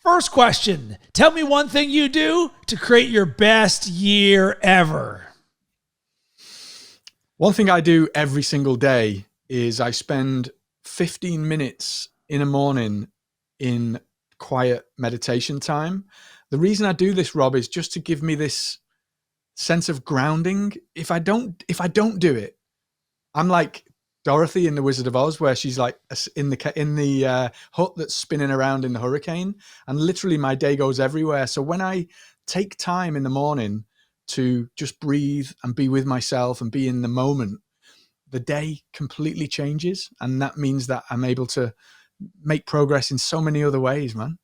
First question, tell me one thing you do to create your best year ever. One thing I do every single day is I spend 15 minutes in a morning in quiet meditation time. The reason I do this, Rob, is just to give me this sense of grounding. If I don't do it, I'm like Dorothy in The Wizard of Oz, where she's like in the hut that's spinning around in the hurricane, and literally my day goes everywhere. So when I take time in the morning to just breathe and be with myself and be in the moment, the day completely changes, and that means that I'm able to make progress in so many other ways, man.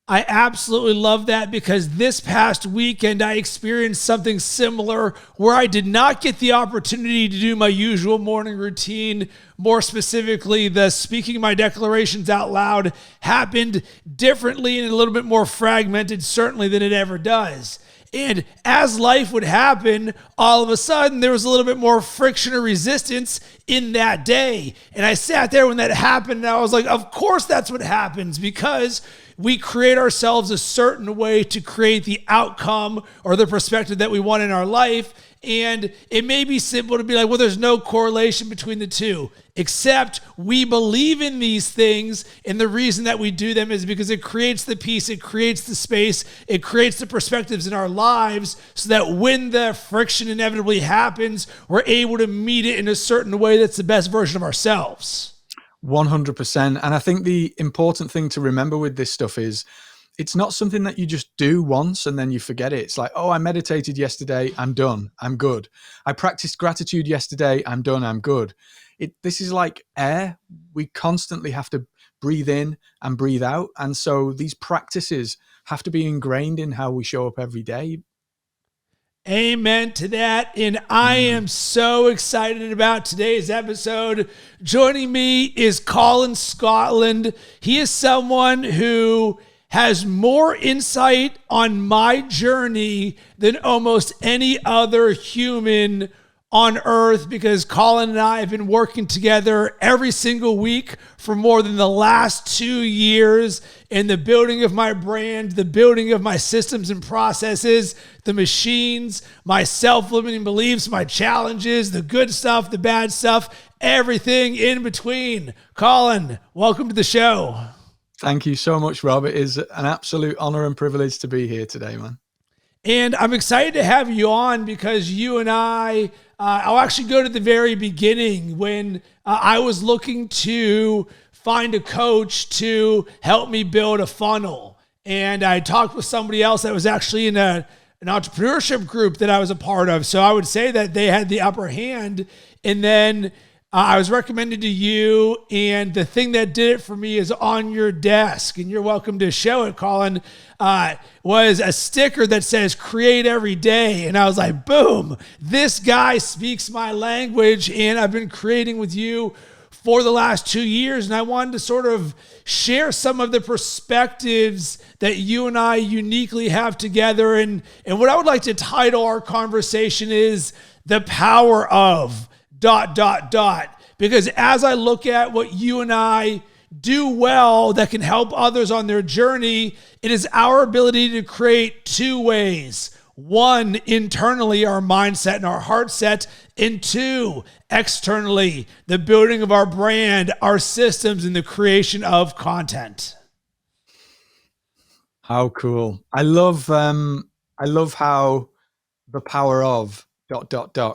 I absolutely love that, because this past weekend I experienced something similar where I did not get the opportunity to do my usual morning routine. More specifically, the speaking my declarations out loud happened differently and a little bit more fragmented, certainly, than it ever does. And as life would happen, all of a sudden, there was a little bit more friction or resistance in that day. And I sat there when that happened, and I was like, of course that's what happens, because we create ourselves a certain way to create the outcome or the perspective that we want in our life. And it may be simple to be like, well, there's no correlation between the two, except we believe in these things. And the reason that we do them is because it creates the peace, it creates the space, it creates the perspectives in our lives, so that when the friction inevitably happens, we're able to meet it in a certain way that's the best version of ourselves. 100%. And I think the important thing to remember with this stuff is it's not something that you just do once and then you forget it. It's like, oh, I meditated yesterday, I'm done, I'm good. I practiced gratitude yesterday, I'm done, I'm good. This is like air. We constantly have to breathe in and breathe out. And so these practices have to be ingrained in how we show up every day. Amen to that. And I am so excited about today's episode. Joining me is Colin Scotland. He is someone who has more insight on my journey than almost any other human on earth, because Colin and I have been working together every single week for more than the last 2 years in the building of my brand, the building of my systems and processes, the machines, my self-limiting beliefs, my challenges, the good stuff, the bad stuff, everything in between. Colin, welcome to the show. Thank you so much, Rob. It is an absolute honor and privilege to be here today, man. And I'm excited to have you on, because you and I'll actually go to the very beginning when I was looking to find a coach to help me build a funnel. And I talked with somebody else that was actually in an entrepreneurship group that I was a part of. So I would say that they had the upper hand. And then I was recommended to you, and the thing that did it for me is on your desk, and you're welcome to show it, Colin, was a sticker that says create every day. And I was like, boom, this guy speaks my language, and I've been creating with you for the last 2 years. And I wanted to sort of share some of the perspectives that you and I uniquely have together. And what I would like to title our conversation is The Power of ... Because as I look at what you and I do well that can help others on their journey, it is our ability to create two ways. One, internally, our mindset and our heart set, and two, externally, the building of our brand, our systems, and the creation of content. How cool. I love how the power of ...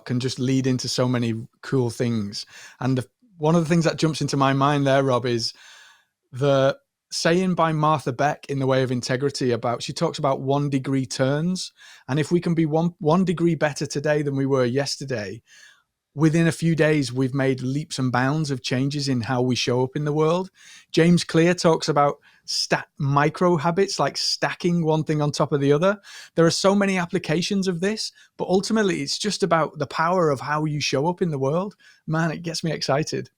can just lead into so many cool things. And one of the things that jumps into my mind there, Rob, is the saying by Martha Beck in The Way of Integrity she talks about 1 degree turns. And if we can be one degree better today than we were yesterday, within a few days, we've made leaps and bounds of changes in how we show up in the world. James Clear talks about micro habits, like stacking one thing on top of the other. There are so many applications of this, but ultimately it's just about the power of how you show up in the world. Man, it gets me excited.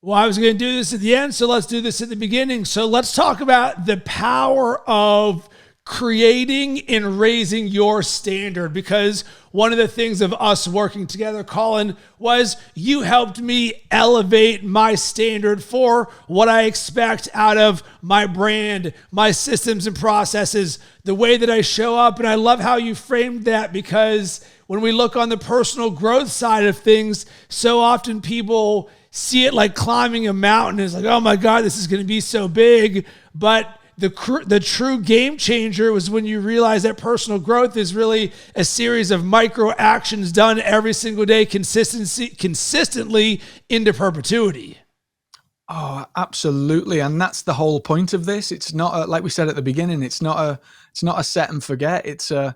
Well, I was going to do this at the end, so let's do this at the beginning. So let's talk about the power of creating and raising your standard, because one of the things of us working together, Colin, was you helped me elevate my standard for what I expect out of my brand, my systems and processes, the way that I show up. And I love how you framed that, because when we look on the personal growth side of things, so often people see it like climbing a mountain. It's like, oh my God, this is going to be so big. But the true game changer was when you realize that personal growth is really a series of micro actions done every single day, consistently into perpetuity. Oh, absolutely. And that's the whole point of this. It's not like we said at the beginning, it's not a set and forget. It's a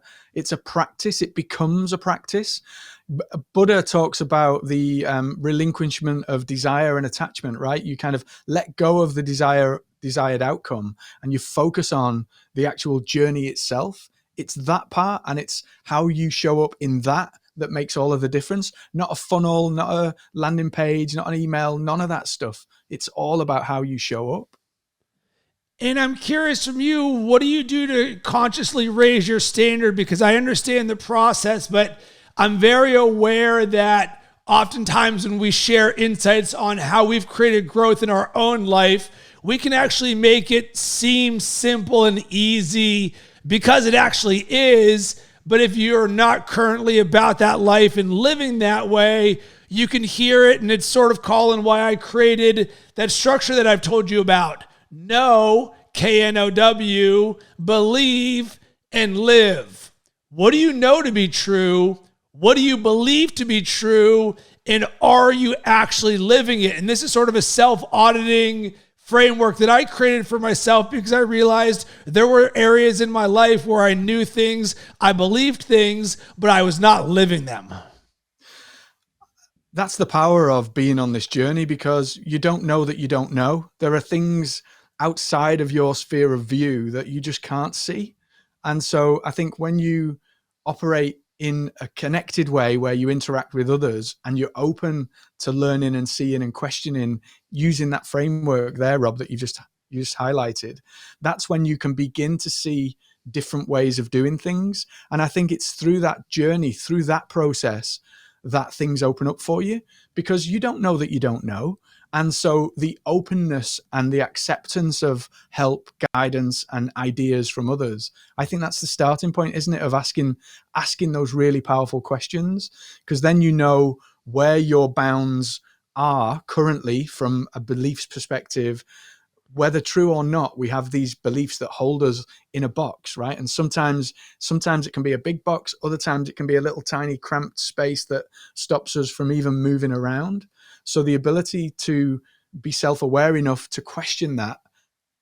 practice. It becomes a practice. Buddha talks about the relinquishment of desire and attachment, right? You kind of let go of the desired outcome and you focus on the actual journey itself. It's that part, and it's how you show up in that makes all of the difference. Not a funnel, not a landing page, not an email, none of that stuff. It's all about how you show up. And I'm curious from you, what do you do to consciously raise your standard? Because I understand the process, but I'm very aware that oftentimes when we share insights on how we've created growth in our own life, we can actually make it seem simple and easy, because it actually is. But if you're not currently about that life and living that way, you can hear it. And it's sort of, Colin, why I created that structure that I've told you about. Know, K-N-O-W, believe, and live. What do you know to be true? What do you believe to be true? And are you actually living it? And this is sort of a self-auditing framework that I created for myself, because I realized there were areas in my life where I knew things, I believed things, but I was not living them. That's the power of being on this journey, because you don't know that you don't know. There are things outside of your sphere of view that you just can't see. And so I think when you operate in a connected way where you interact with others and you're open to learning and seeing and questioning using that framework there, Rob, that you just highlighted, that's when you can begin to see different ways of doing things. And I think it's through that journey, through that process, that things open up for you, because you don't know that you don't know. And so the openness and the acceptance of help, guidance, and ideas from others, I think that's the starting point, isn't it? Of asking those really powerful questions, because then you know where your bounds are currently from a beliefs perspective. Whether true or not, we have these beliefs that hold us in a box, right? And sometimes it can be a big box. Other times it can be a little tiny cramped space that stops us from even moving around. So the ability to be self-aware enough to question that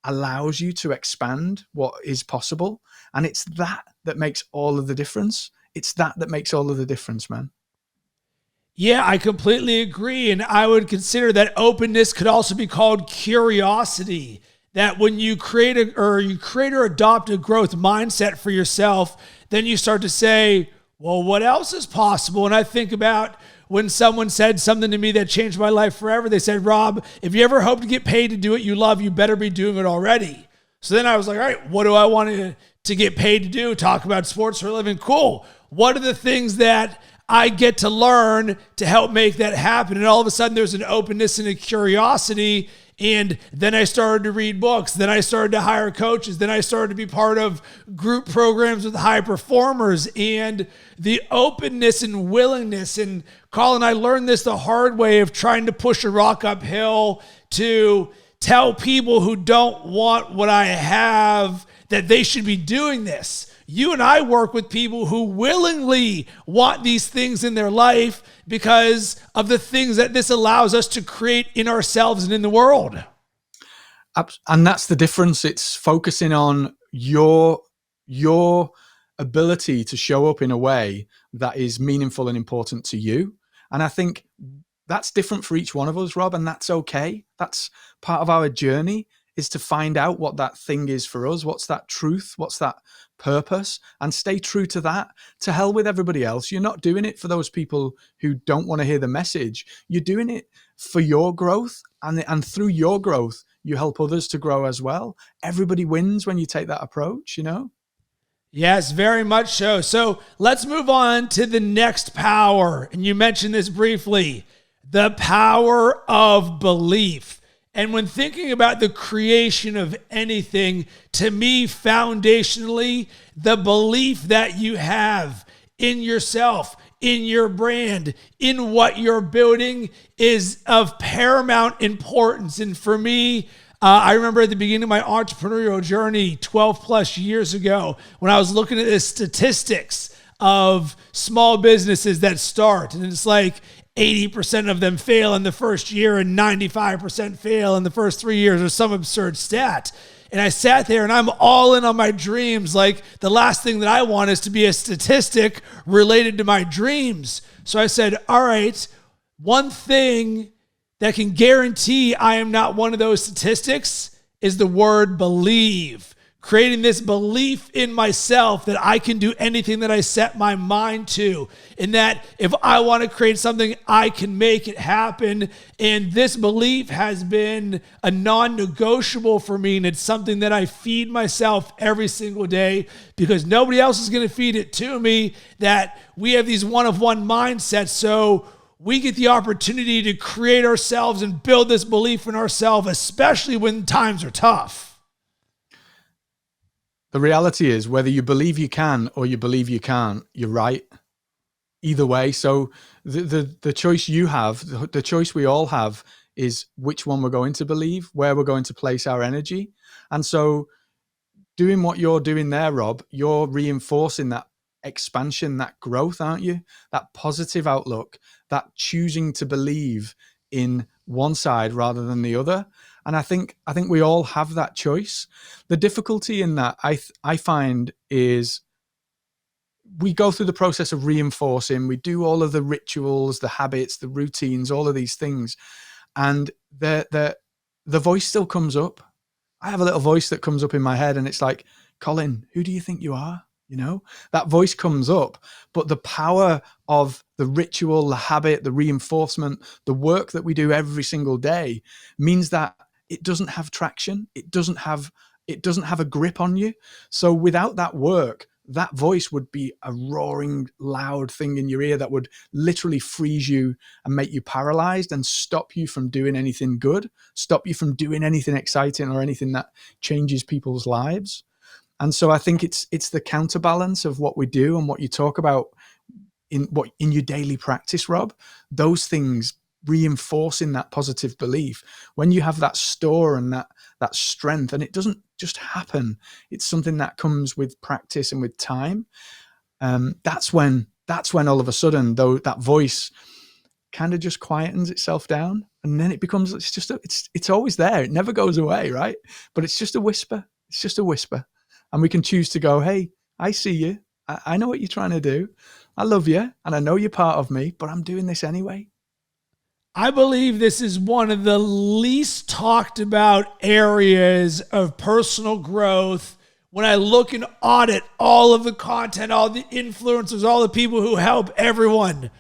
allows you to expand what is possible. And it's that makes all of the difference. It's that makes all of the difference, man. Yeah, I completely agree. And I would consider that openness could also be called curiosity. That when you create or adopt a growth mindset for yourself, then you start to say, well, what else is possible? And I think about when someone said something to me that changed my life forever. They said, Rob, if you ever hope to get paid to do what you love, you better be doing it already. So then I was like, all right, what do I want to get paid to do? Talk about sports for a living? Cool. What are the things that I get to learn to help make that happen? And all of a sudden there's an openness and a curiosity. And then I started to read books. Then I started to hire coaches. Then I started to be part of group programs with high performers, and the openness and willingness. And Colin, I learned this the hard way of trying to push a rock uphill to tell people who don't want what I have that they should be doing this. You and I work with people who willingly want these things in their life because of the things that this allows us to create in ourselves and in the world. And that's the difference. It's focusing on your ability to show up in a way that is meaningful and important to you. And I think that's different for each one of us, Rob, and that's okay. That's part of our journey, is to find out what that thing is for us. What's that truth? What's that purpose? And stay true to that. To hell with everybody else. You're not doing it for those people who don't want to hear the message. You're doing it for your growth, and through your growth, you help others to grow as well. Everybody wins when you take that approach, you know? Yes, very much so. So let's move on to the next power. And you mentioned this briefly, the power of belief. And when thinking about the creation of anything, to me, foundationally, the belief that you have in yourself, in your brand, in what you're building is of paramount importance. And for me, I remember at the beginning of my entrepreneurial journey 12 plus years ago when I was looking at the statistics of small businesses that start, and it's like 80% of them fail in the first year and 95% fail in the first 3 years or some absurd stat. And I sat there and I'm all in on my dreams. Like the last thing that I want is to be a statistic related to my dreams. So I said, all right, one thing that can guarantee I am not one of those statistics is the word believe. Creating this belief in myself that I can do anything that I set my mind to, and that if I want to create something, I can make it happen. And this belief has been a non-negotiable for me, and it's something that I feed myself every single day because nobody else is going to feed it to me, that we have these one-of-one mindsets. So we get the opportunity to create ourselves and build this belief in ourselves, especially when times are tough. The reality is, whether you believe you can or you believe you can't, you're right. Either way. So the choice you have, the choice we all have, is which one we're going to believe, where we're going to place our energy. And so doing what you're doing there, Rob, you're reinforcing that expansion, that growth, aren't you? That positive outlook, that choosing to believe in one side rather than the other. And I think we all have that choice. The difficulty in that I find is we go through the process of reinforcing. We do all of the rituals, the habits, the routines, all of these things, and the voice still comes up. I have a little voice that comes up in my head, and it's like, Colin, who do you think you are? You know, that voice comes up, but the power of the ritual, the habit, the reinforcement, the work that we do every single day means that it doesn't have traction. It doesn't have a grip on you. So without that work, that voice would be a roaring, loud thing in your ear that would literally freeze you and make you paralyzed and stop you from doing anything good, stop you from doing anything exciting or anything that changes people's lives. And so I think it's the counterbalance of what we do and what you talk about in your daily practice, Rob. Those things reinforcing that positive belief. When you have that store and that strength, and it doesn't just happen, it's something that comes with practice and with time. That's when all of a sudden, though, that voice kind of just quietens itself down, and then it becomes it's always there. It never goes away, right? But it's just a whisper. It's just a whisper. And we can choose to go, hey, I see you. I know what you're trying to do. I love you. And I know you're part of me, but I'm doing this anyway. I believe this is one of the least talked about areas of personal growth. When I look and audit all of the content, all the influencers, all the people who help everyone,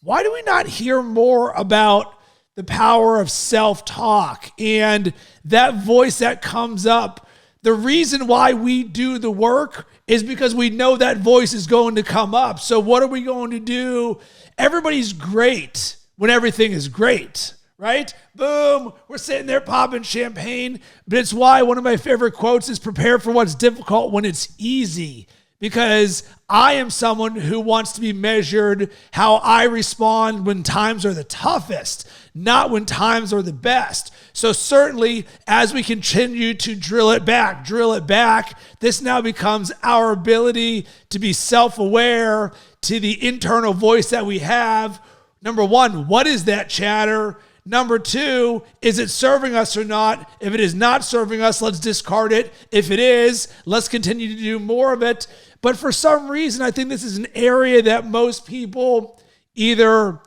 why do we not hear more about the power of self-talk and that voice that comes up? The reason why we do the work is because we know that voice is going to come up. So what are we going to do? Everybody's great when everything is great, right? Boom, we're sitting there popping champagne. But it's why one of my favorite quotes is prepare for what's difficult when it's easy. Because I am someone who wants to be measured how I respond when times are the toughest, not when times are the best. So certainly, as we continue to drill it back, this now becomes our ability to be self-aware to the internal voice that we have. Number one, what is that chatter? Number two, is it serving us or not? If it is not serving us, let's discard it. If it is, let's continue to do more of it. But for some reason, I think this is an area that most people either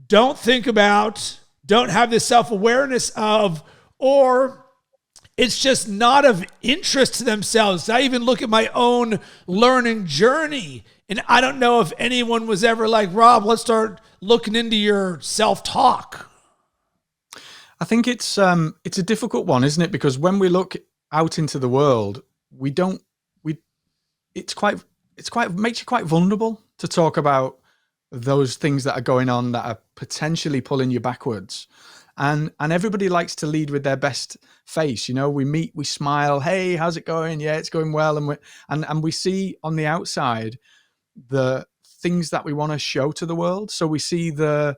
don't think about, don't have the self-awareness of, or it's just not of interest to themselves. I even look at my own learning journey, and I don't know if anyone was ever like, Rob, let's start looking into your self-talk. I think it's a difficult one, isn't it? Because when we look out into the world, it's quite makes you quite vulnerable to talk about those things that are going on that are potentially pulling you backwards. And everybody likes to lead with their best face. We meet, we smile. Hey, how's it going? Yeah, it's going well. And we see on the outside the things that we want to show to the world. So we see the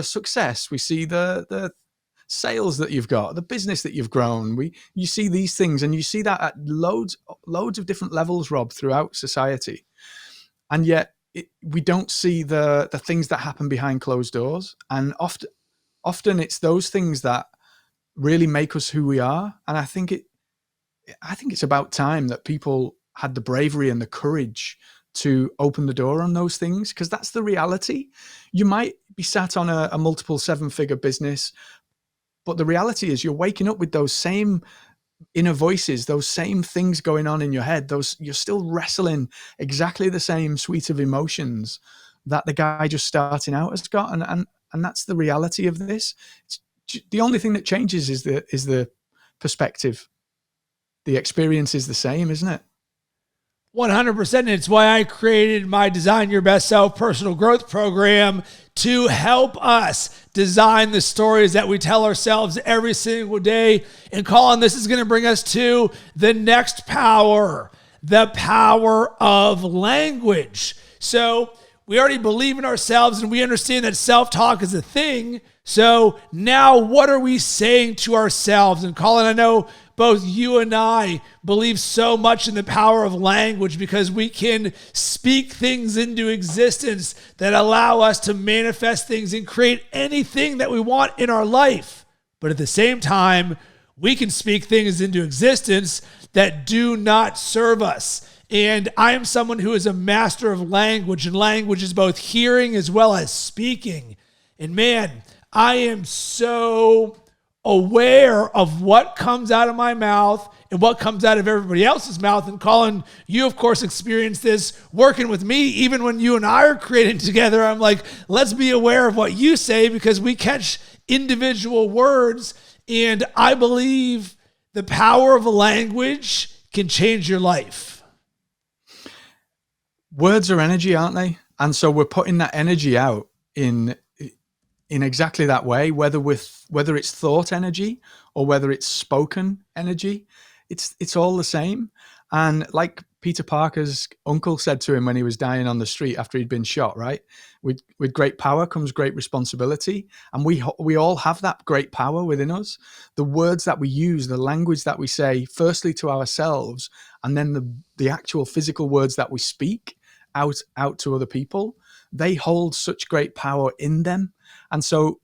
success, we see the sales that you've got, the business that you've grown. You see these things, and you see that at loads of different levels, Rob, throughout society. And yet we don't see the things that happen behind closed doors. And often it's those things that really make us who we are. And I think it's about time that people had the bravery and the courage to open the door on those things, because that's the reality. You might be sat on a multiple 7-figure business, but the reality is you're waking up with those same inner voices, those same things going on in your head. You're still wrestling exactly the same suite of emotions that the guy just starting out has got. And that's the reality of this. The only thing that changes is the perspective. The experience is the same, isn't it? 100%. And it's why I created my Design Your Best Self personal growth program, to help us design the stories that we tell ourselves every single day. And Colin, this is going to bring us to the next power, the power of language. So we already believe in ourselves and we understand that self-talk is a thing. So now what are we saying to ourselves? And Colin, I know both you and I believe so much in the power of language, because we can speak things into existence that allow us to manifest things and create anything that we want in our life. But at the same time, we can speak things into existence that do not serve us. And I am someone who is a master of language, and language is both hearing as well as speaking. And man, I am so aware of what comes out of my mouth and what comes out of everybody else's mouth. And Colin, you of course experienced this working with me. Even when you and I are creating together, I'm like, let's be aware of what you say, because we catch individual words. And I believe the power of a language can change your life. Words are energy, aren't they? And so we're putting that energy out in exactly that way, whether it's thought energy or whether it's spoken energy, it's all the same. And like Peter Parker's uncle said to him when he was dying on the street after he'd been shot, right? With great power comes great responsibility. And we all have that great power within us. The words that we use, the language that we say, firstly to ourselves, and then the actual physical words that we speak out to other people, they hold such great power in them. And so,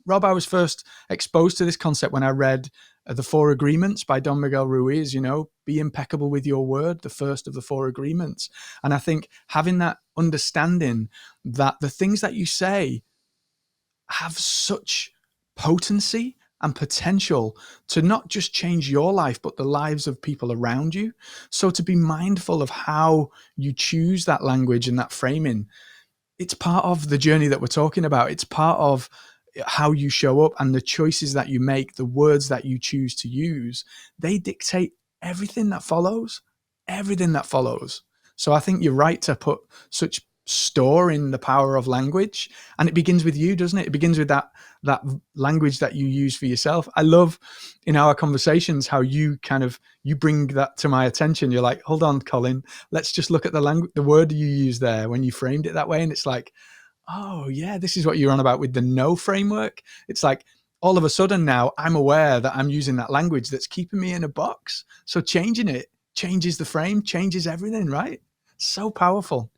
Rob, I was first exposed to this concept when I read The 4 Agreements by Don Miguel Ruiz, be impeccable with your word, the first of the 4 agreements. And I think having that understanding that the things that you say have such potency and potential to not just change your life, but the lives of people around you. So to be mindful of how you choose that language and that framing, it's part of the journey that we're talking about. It's part of how you show up, and the choices that you make, the words that you choose to use, they dictate everything that follows. So I think you're right to put such store in the power of language, and it begins with you, doesn't it? It begins with that language that you use for yourself. I love in our conversations how you bring that to my attention. You're like, hold on, Colin, let's just look at the word you use there when you framed it that way. And it's like, oh yeah, this is what you're on about with the no framework. It's like all of a sudden now I'm aware that I'm using that language that's keeping me in a box. So changing it changes the frame, changes everything, right? So powerful.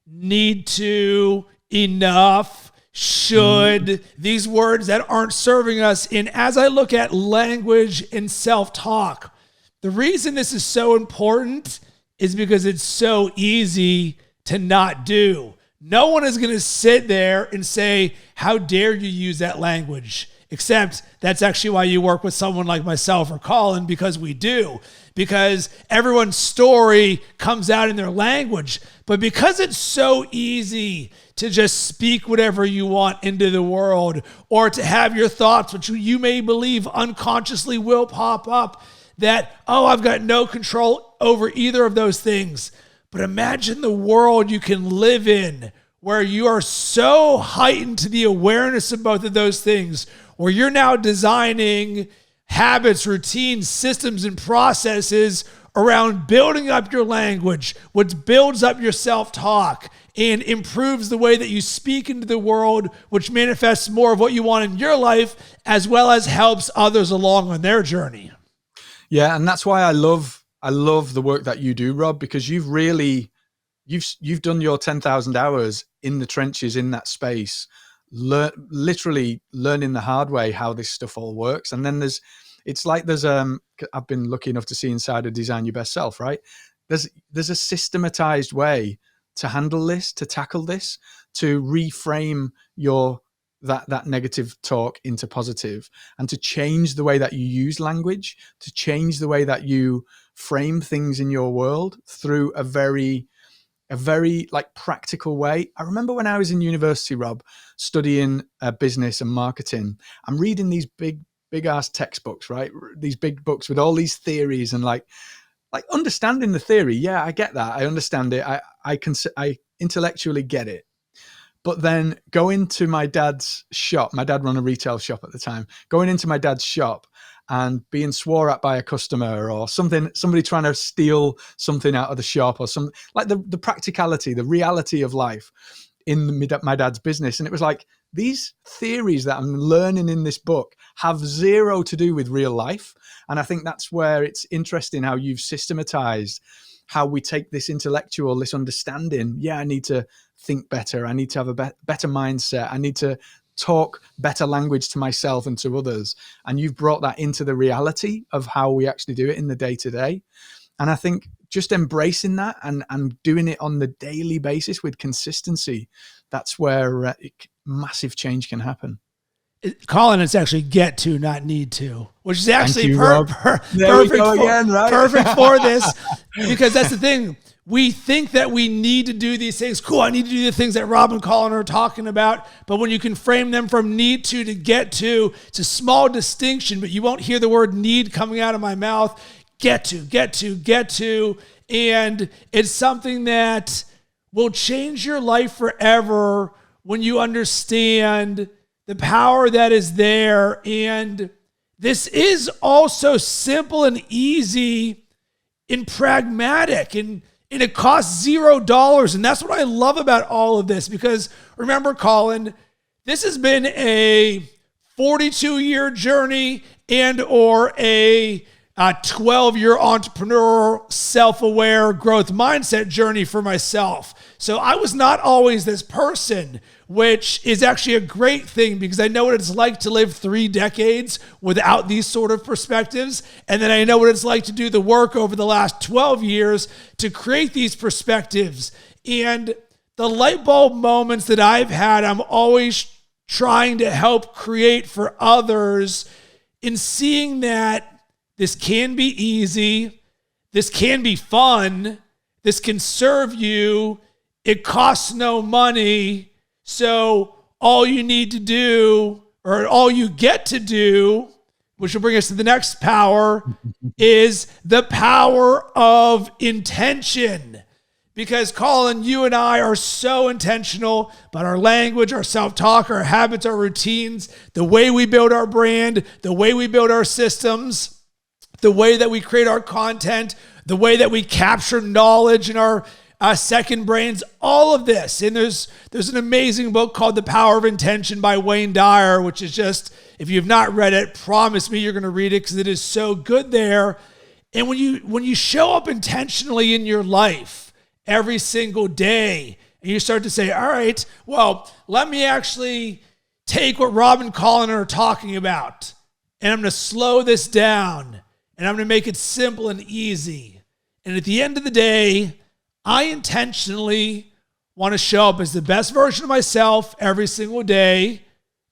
Need to, enough, should, these words that aren't serving us. And as I look at language and self-talk, the reason this is so important is because it's so easy to not do. No one is going to sit there and say, how dare you use that language? Except that's actually why you work with someone like myself or Colin, because we do. Because everyone's story comes out in their language. But because it's so easy to just speak whatever you want into the world, or to have your thoughts, which you may believe unconsciously will pop up, that, oh, I've got no control over either of those things. But imagine the world you can live in where you are so heightened to the awareness of both of those things, where you're now designing habits, routines, systems, and processes around building up your language, which builds up your self-talk and improves the way that you speak into the world, which manifests more of what you want in your life, as well as helps others along on their journey. Yeah, and that's why I love the work that you do, Rob, because you've done your 10,000 hours in the trenches in that space, literally learning the hard way how this stuff all works. And then I've been lucky enough to see inside of Design Your Best Self, right? There's a systematized way to handle this, to tackle this, to reframe that negative talk into positive, and to change the way that you use language, to change the way that you frame things in your world through a very like practical way. I remember when I was in university, Rob, studying business and marketing, I'm reading these big ass textbooks, right? These big books with all these theories and like understanding the theory. Yeah, I get that. I understand it. I intellectually get it. But then going to my dad's shop, my dad ran a retail shop at the time, going into my dad's shop and being swore at by a customer or somebody trying to steal something out of the shop or something, like the practicality, the reality of life in my dad's business. And it was like, these theories that I'm learning in this book have zero to do with real life. And I think that's where it's interesting how you've systematized how we take this intellectual, this understanding. Yeah, I need to think better. I need to have a better mindset. I need to talk better language to myself and to others. And you've brought that into the reality of how we actually do it in the day to day. And I think just embracing that and doing it on the daily basis with consistency, that's where massive change can happen. Colin, it's actually get to, not need to, which is actually perfect for this, because that's the thing. We think that we need to do these things. Cool, I need to do the things that Rob and Colin are talking about. But when you can frame them from need to get to, it's a small distinction, but you won't hear the word need coming out of my mouth. Get to. And it's something that will change your life forever when you understand the power that is there. And this is also simple and easy and pragmatic, and it costs $0. And that's what I love about all of this, because remember, Colin, this has been a 42-year journey and or a 12-year entrepreneurial, self-aware growth mindset journey for myself. So I was not always this person, which is actually a great thing, because I know what it's like to live 3 decades without these sort of perspectives. And then I know what it's like to do the work over the last 12 years to create these perspectives. And the light bulb moments that I've had, I'm always trying to help create for others in seeing that this can be easy, this can be fun, this can serve you, it costs no money. So all you need to do, or all you get to do, which will bring us to the next power, is the power of intention. Because Colin, you and I are so intentional about our language, our self-talk, our habits, our routines, the way we build our brand, the way we build our systems, the way that we create our content, the way that we capture knowledge in our second brains, all of this. And there's an amazing book called The Power of Intention by Wayne Dyer, which is just, if you've not read it, promise me you're going to read it, because it is so good there. And when you show up intentionally in your life every single day, and you start to say, all right, well, let me actually take what Rob and Colin are talking about, and I'm going to slow this down, and I'm going to make it simple and easy. And at the end of the day, I intentionally want to show up as the best version of myself every single day,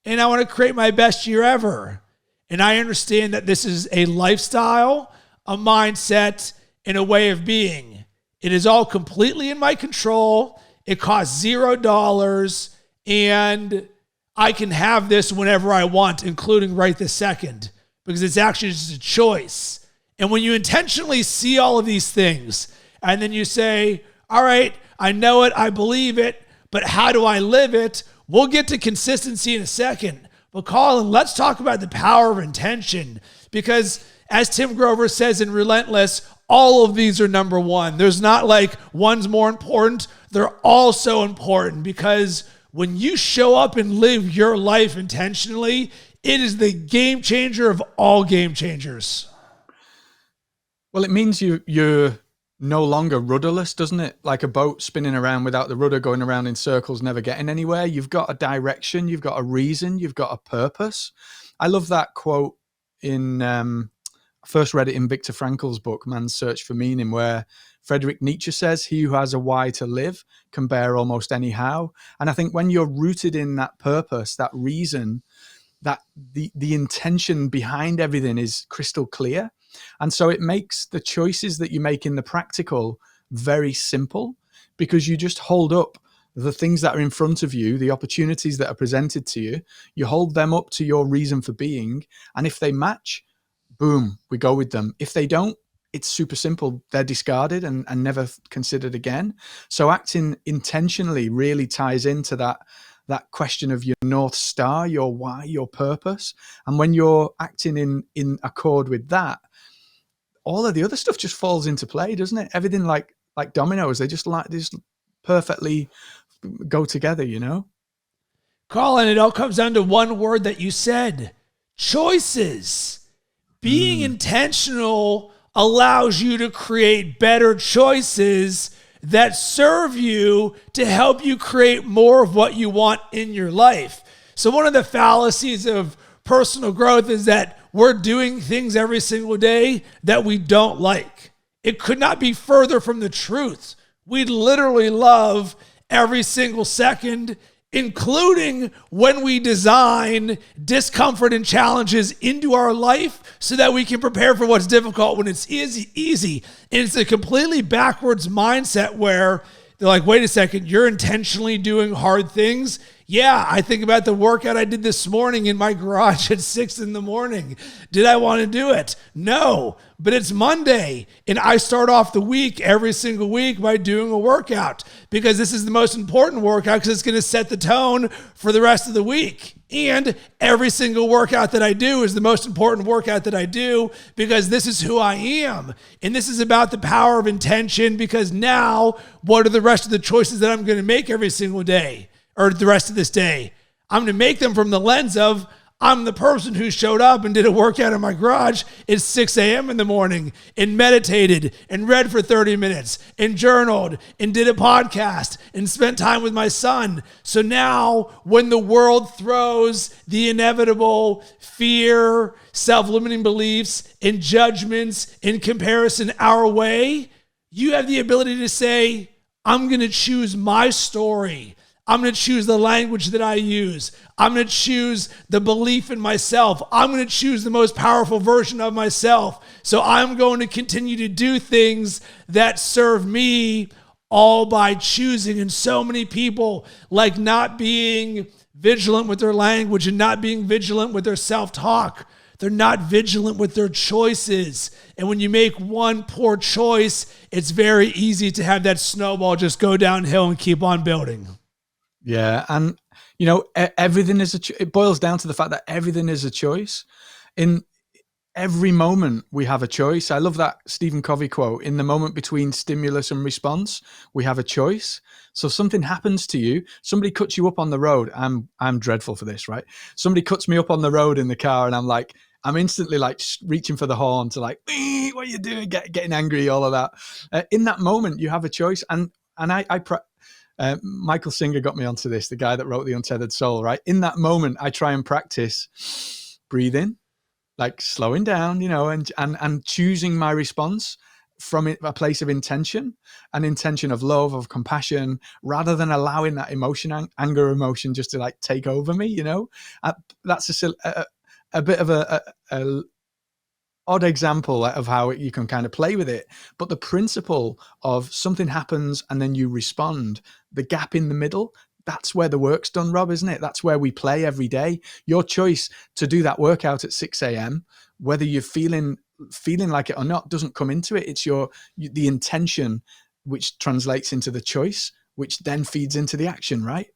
and I want to create my best year ever. And I understand that this is a lifestyle, a mindset, and a way of being. It is all completely in my control. It costs $0, and I can have this whenever I want, including right this second, because it's actually just a choice. And when you intentionally see all of these things, and then you say, all right, I know it, I believe it, but how do I live it? We'll get to consistency in a second. But Colin, let's talk about the power of intention, because as Tim Grover says in Relentless, all of these are number one. There's not like one's more important. They're all so important, because when you show up and live your life intentionally, it is the game changer of all game changers. Well, it means you're no longer rudderless, doesn't it? Like a boat spinning around without the rudder, going around in circles, never getting anywhere. You've got a direction, you've got a reason, you've got a purpose. I love that quote in, I first read it in Viktor Frankl's book, Man's Search for Meaning, where Friedrich Nietzsche says, he who has a why to live can bear almost any how. And I think when you're rooted in that purpose, that reason, that the intention behind everything is crystal clear. And so it makes the choices that you make in the practical very simple, because you just hold up the things that are in front of you, the opportunities that are presented to you, you hold them up to your reason for being. And if they match, boom, we go with them. If they don't, it's super simple. They're discarded and never considered again. So acting intentionally really ties into that question of your North Star, your why, your purpose. And when you're acting in accord with that, all of the other stuff just falls into play, doesn't it? Everything like dominoes, they just perfectly go together, you know? Colin, it all comes down to one word that you said: choices. Being intentional allows you to create better choices that serve you to help you create more of what you want in your life. So one of the fallacies of personal growth is that we're doing things every single day that we don't like. It could not be further from the truth. We literally love every single second, including when we design discomfort and challenges into our life so that we can prepare for what's difficult when it's easy. And it's a completely backwards mindset where they're like, wait a second, you're intentionally doing hard things? Yeah, I think about the workout I did this morning in my garage at 6 a.m. Did I want to do it? No, but it's Monday, and I start off the week every single week by doing a workout, because this is the most important workout, because it's going to set the tone for the rest of the week. And every single workout that I do is the most important workout that I do, because this is who I am. And this is about the power of intention, because now what are the rest of the choices that I'm going to make every single day, or the rest of this day? I'm going to make them from the lens of, I'm the person who showed up and did a workout in my garage at 6 a.m. in the morning and meditated and read for 30 minutes and journaled and did a podcast and spent time with my son. So now when the world throws the inevitable fear, self-limiting beliefs, and judgments in comparison our way, you have the ability to say, I'm going to choose my story. I'm going to choose the language that I use. I'm going to choose the belief in myself. I'm going to choose the most powerful version of myself. So I'm going to continue to do things that serve me, all by choosing. And so many people like not being vigilant with their language and not being vigilant with their self-talk. They're not vigilant with their choices. And when you make one poor choice, it's very easy to have that snowball just go downhill and keep on building. Yeah, and you know, everything is it boils down to the fact that everything is a choice. In every moment we have a choice. I love that Stephen Covey quote: in the moment between stimulus and response, we have a choice. So something happens to you, somebody cuts you up on the road. I'm dreadful for this, right? Somebody cuts me up on the road in the car, and I'm instantly like reaching for the horn to like, what are you doing? Getting angry, all of that. In that moment, you have a choice, and Michael Singer got me onto this, the guy that wrote The Untethered Soul, right? In that moment, I try and practice breathing, like slowing down, you know, and choosing my response from a place of intention, an intention of love, of compassion, rather than allowing that emotion, anger emotion, just to like take over me, you know. That's a bit of a odd example of how you can kind of play with it. But the principle of something happens and then you respond, the gap in the middle, that's where the work's done, Rob, isn't it? That's where we play every day. Your choice to do that workout at 6 a.m., whether you're feeling like it or not, doesn't come into it. It's the intention which translates into the choice, which then feeds into the action, right?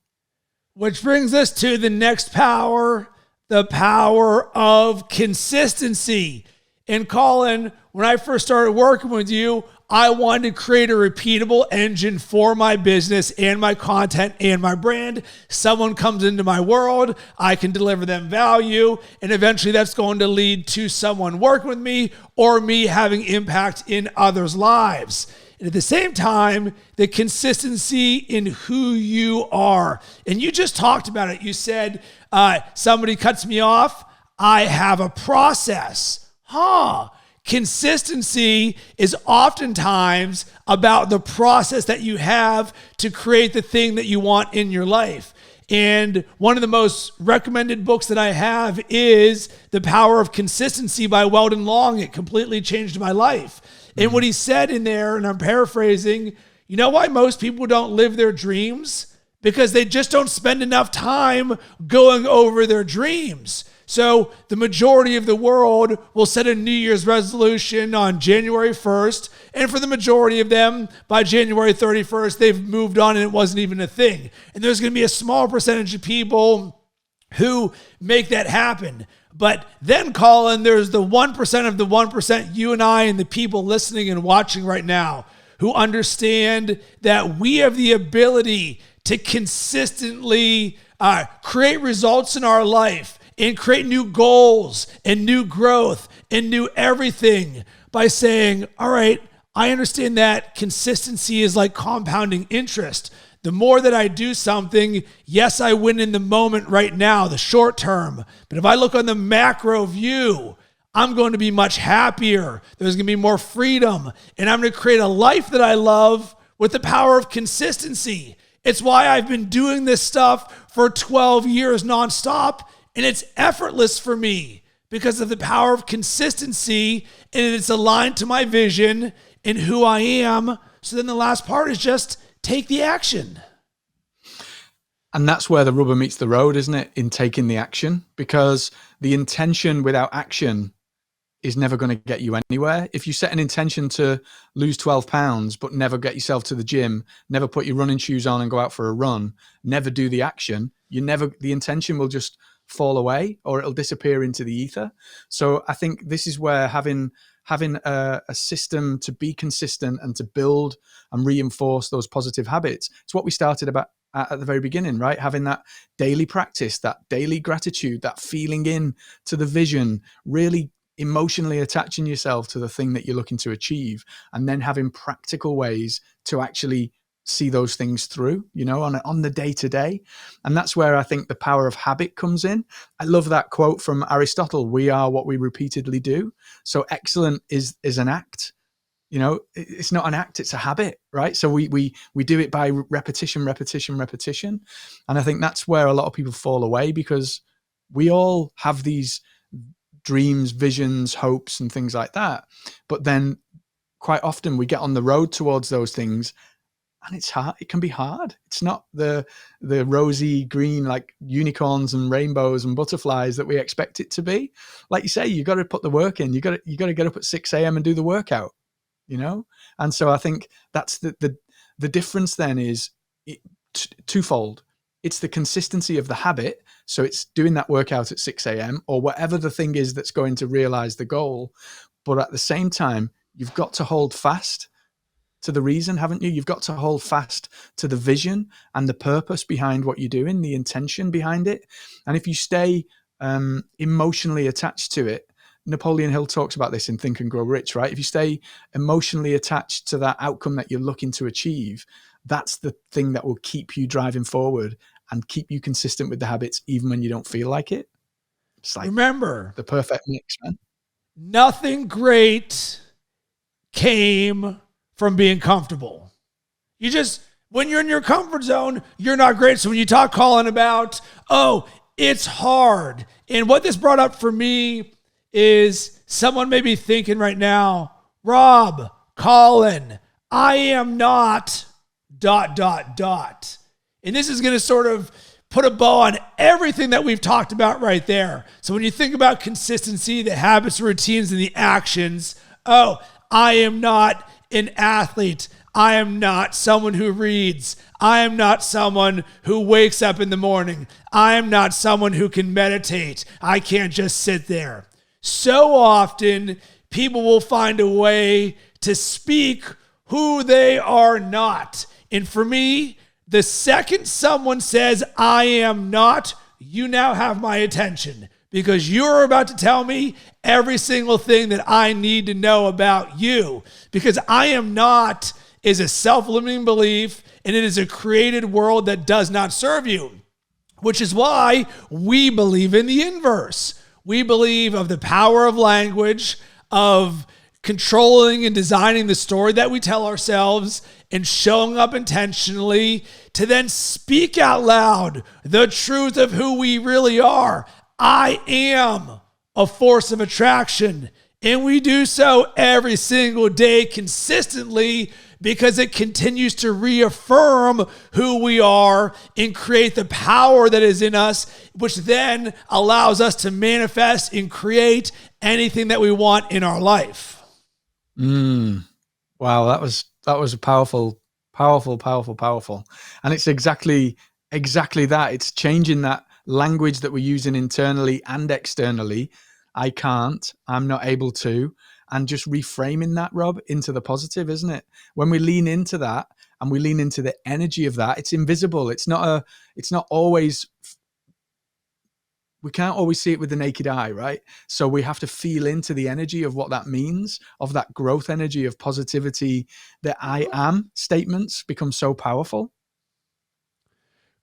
Which brings us to the next power, the power of consistency. And Colin, when I first started working with you, I wanted to create a repeatable engine for my business and my content and my brand. Someone comes into my world, I can deliver them value, and eventually that's going to lead to someone working with me or me having impact in others' lives. And at the same time, the consistency in who you are. And you just talked about it. You said, somebody cuts me off, I have a process. Consistency is oftentimes about the process that you have to create the thing that you want in your life. And one of the most recommended books that I have is The Power of Consistency by Weldon Long. It completely changed my life. And what he said in there, and I'm paraphrasing, you know why most people don't live their dreams? Because they just don't spend enough time going over their dreams. So the majority of the world will set a New Year's resolution on January 1st. And for the majority of them, by January 31st, they've moved on and it wasn't even a thing. And there's going to be a small percentage of people who make that happen. But then, Colin, there's the 1% of the 1%, you and I and the people listening and watching right now, who understand that we have the ability to consistently create results in our life and create new goals and new growth and new everything by saying, all right, I understand that consistency is like compounding interest. The more that I do something, yes, I win in the moment right now, the short term. But if I look on the macro view, I'm going to be much happier. There's going to be more freedom. And I'm going to create a life that I love with the power of consistency. It's why I've been doing this stuff for 12 years nonstop. And it's effortless for me because of the power of consistency, and it's aligned to my vision and who I am. So then the last part is just take the action. And that's where the rubber meets the road, isn't it? In taking the action, because the intention without action is never going to get you anywhere. If you set an intention to lose 12 pounds, but never get yourself to the gym, never put your running shoes on and go out for a run, never do the action, the intention will just fall away or it'll disappear into the ether. So I think this is where having a system to be consistent and to build and reinforce those positive habits, it's what we started about at the very beginning, right? Having that daily practice, that daily gratitude, that feeling in to the vision, really emotionally attaching yourself to the thing that you're looking to achieve, and then having practical ways to actually see those things through, on the day to day. And that's where I think the power of habit comes in. I love that quote from Aristotle: we are what we repeatedly do. So excellent is an act. It's not an act, it's a habit, right? So we do it by repetition. And I think that's where a lot of people fall away, because we all have these dreams, visions, hopes, and things like that. But then quite often we get on the road towards those things, and it's hard. It can be hard. It's not the rosy green, like unicorns and rainbows and butterflies that we expect it to be. Like you say, you got to put the work in. You got to get up at 6 a.m. and do the workout. And so I think that's the difference. Then is twofold. It's the consistency of the habit. So it's doing that workout at 6 a.m. or whatever the thing is that's going to realize the goal. But at the same time, you've got to hold fast to the reason, haven't you? You've got to hold fast to the vision and the purpose behind what you're doing, the intention behind it. And if you stay emotionally attached to it, Napoleon Hill talks about this in Think and Grow Rich, right? If you stay emotionally attached to that outcome that you're looking to achieve, that's the thing that will keep you driving forward and keep you consistent with the habits, even when you don't feel like it. It's like, remember, the perfect mix, man. Nothing great came from being comfortable. When you're in your comfort zone, you're not great. So when you talk, Colin, about, it's hard. And what this brought up for me is someone may be thinking right now, Rob, Colin, I am not ... And this is going to sort of put a bow on everything that we've talked about right there. So when you think about consistency, the habits, routines, and the actions, I am not an athlete. I am not someone who reads. I am not someone who wakes up in the morning. I am not someone who can meditate. I can't just sit there. So often, people will find a way to speak who they are not. And for me, the second someone says, I am not, you now have my attention, because you're about to tell me every single thing that I need to know about you. Because I am not is a self-limiting belief, and it is a created world that does not serve you, which is why we believe in the inverse. We believe of the power of language, of controlling and designing the story that we tell ourselves, and showing up intentionally to then speak out loud the truth of who we really are. I am a force of attraction, and we do so every single day consistently, because it continues to reaffirm who we are and create the power that is in us, which then allows us to manifest and create anything that we want in our life. Wow, that was a powerful. And it's exactly that. It's changing that language that we're using internally and externally. I can't, I'm not able to, and just reframing that, Rob, into the positive, isn't it? When we lean into that and we lean into the energy of that, it's invisible. It's not always, we can't always see it with the naked eye, right? So we have to feel into the energy of what that means, of that growth energy of positivity. The I am statements become so powerful.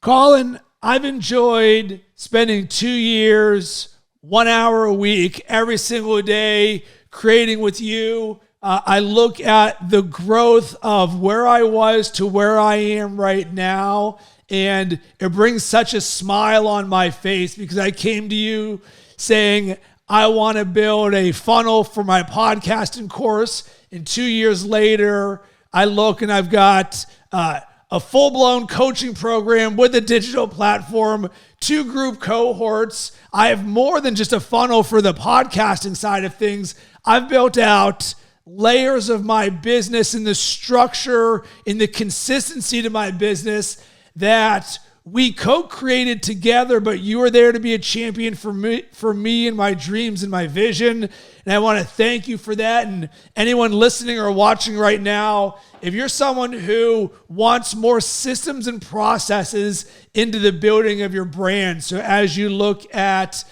Colin, I've enjoyed spending 2 years, 1 hour a week, every single day, creating with you. I look at the growth of where I was to where I am right now, and it brings such a smile on my face, because I came to you saying, I want to build a funnel for my podcasting course. And 2 years later, I look and I've got a full-blown coaching program with a digital platform, 2 group cohorts. I have more than just a funnel for the podcasting side of things. I've built out layers of my business and the structure and the consistency to my business that we co-created together, but you were there to be a champion for me and my dreams and my vision. And I want to thank you for that. And anyone listening or watching right now, if you're someone who wants more systems and processes into the building of your brand, so as you look at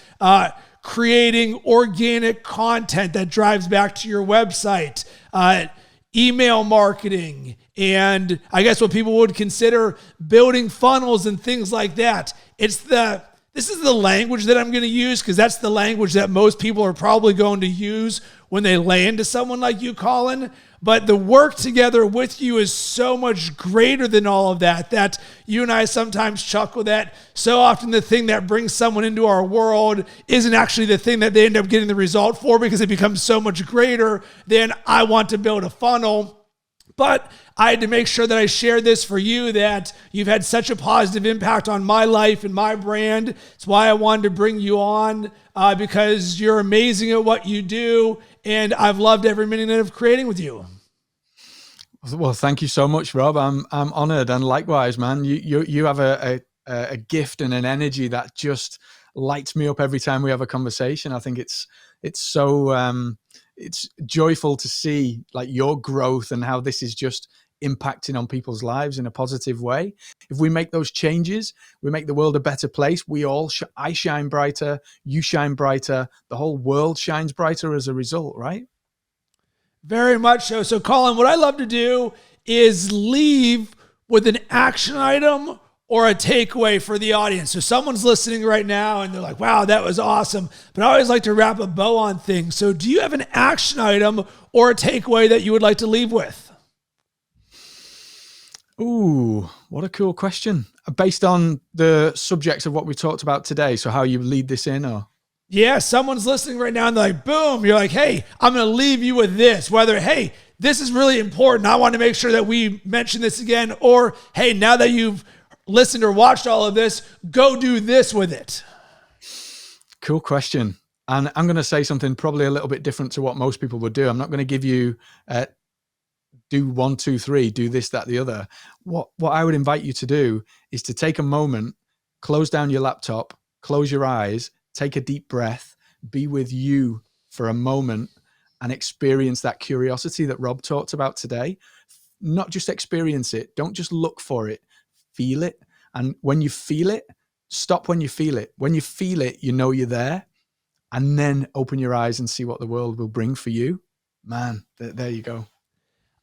creating organic content that drives back to your website, email marketing, and I guess what people would consider building funnels and things like that. This is the language that I'm going to use, because that's the language that most people are probably going to use when they land to someone like you, Colin. But the work together with you is so much greater than all of that, that you and I sometimes chuckle that so often the thing that brings someone into our world isn't actually the thing that they end up getting the result for, because it becomes so much greater than I want to build a funnel. But I had to make sure that I shared this for you, that you've had such a positive impact on my life and my brand. It's why I wanted to bring you on, because you're amazing at what you do, and I've loved every minute of creating with you. Well, thank you so much, Rob. I'm honored, and likewise, man. You have a gift and an energy that just lights me up every time we have a conversation. I think it's so it's joyful to see like your growth and how this is just impacting on people's lives in a positive way. If we make those changes, we make the world a better place. I shine brighter, you shine brighter, the whole world shines brighter as a result, right? Very much so. So, Colin, what I love to do is leave with an action item or a takeaway for the audience. So someone's listening right now and they're like, wow, that was awesome. But I always like to wrap a bow on things. So do you have an action item or a takeaway that you would like to leave with? Ooh, what a cool question. Based on the subjects of what we talked about today. So how you lead this in, or? Yeah, someone's listening right now and they're like, boom, you're like, hey, I'm going to leave you with this. Whether, hey, this is really important, I want to make sure that we mention this again. Or, hey, now that you've listened or watched all of this, go do this with it. Cool question. And I'm going to say something probably a little bit different to what most people would do. I'm not going to give you do 1, 2, 3, do this, that, the other. What I would invite you to do is to take a moment, close down your laptop, close your eyes, take a deep breath, be with you for a moment and experience that curiosity that Rob talked about today. Not just experience it. Don't just look for it. Feel it. And when you feel it, stop when you feel it. When you feel it, you know you're there. And then open your eyes and see what the world will bring for you. Man, there you go.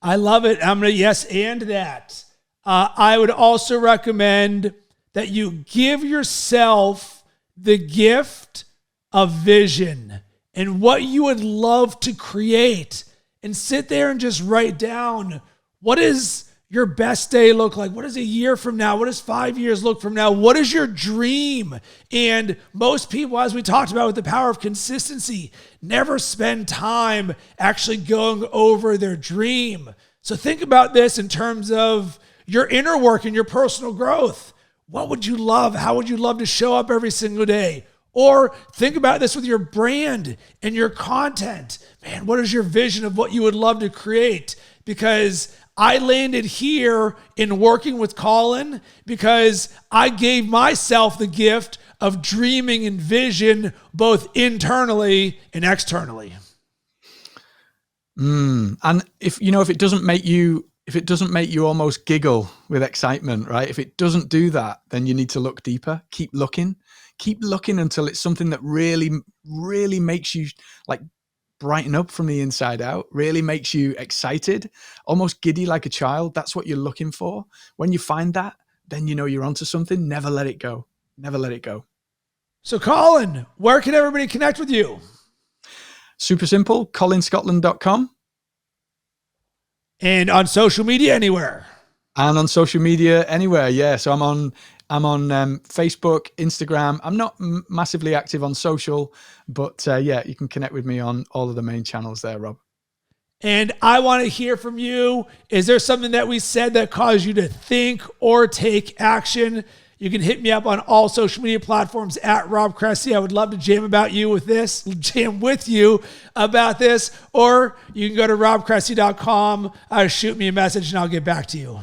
I love it. I'm going to yes and that. I would also recommend that you give yourself the gift of vision and what you would love to create, and sit there and just write down, what does your best day look like? What does a year from now? What does 5 years look from now? What is your dream? And most people, as we talked about with the power of consistency, never spend time actually going over their dream. So think about this in terms of your inner work and your personal growth. What would you love? How would you love to show up every single day? Or think about this with your brand and your content. Man, what is your vision of what you would love to create? Because I landed here in working with Colin because I gave myself the gift of dreaming and vision both internally and externally. And if it doesn't make you almost giggle with excitement, right? If it doesn't do that, then you need to look deeper. Keep looking until it's something that really, really makes you like brighten up from the inside out, really makes you excited, almost giddy like a child. That's what you're looking for. When you find that, then you know you're onto something. Never let it go. Never let it go. So Colin, where can everybody connect with you? Super simple, colinscotland.com. And on social media, anywhere? And on social media, anywhere, yeah. So I'm on Facebook, Instagram. I'm not massively active on social, but yeah, you can connect with me on all of the main channels there, Rob. And I want to hear from you. Is there something that we said that caused you to think or take action? You can hit me up on all social media platforms at Rob Cressy. I would love to jam with you about this. Or you can go to robcressy.com, shoot me a message, and I'll get back to you.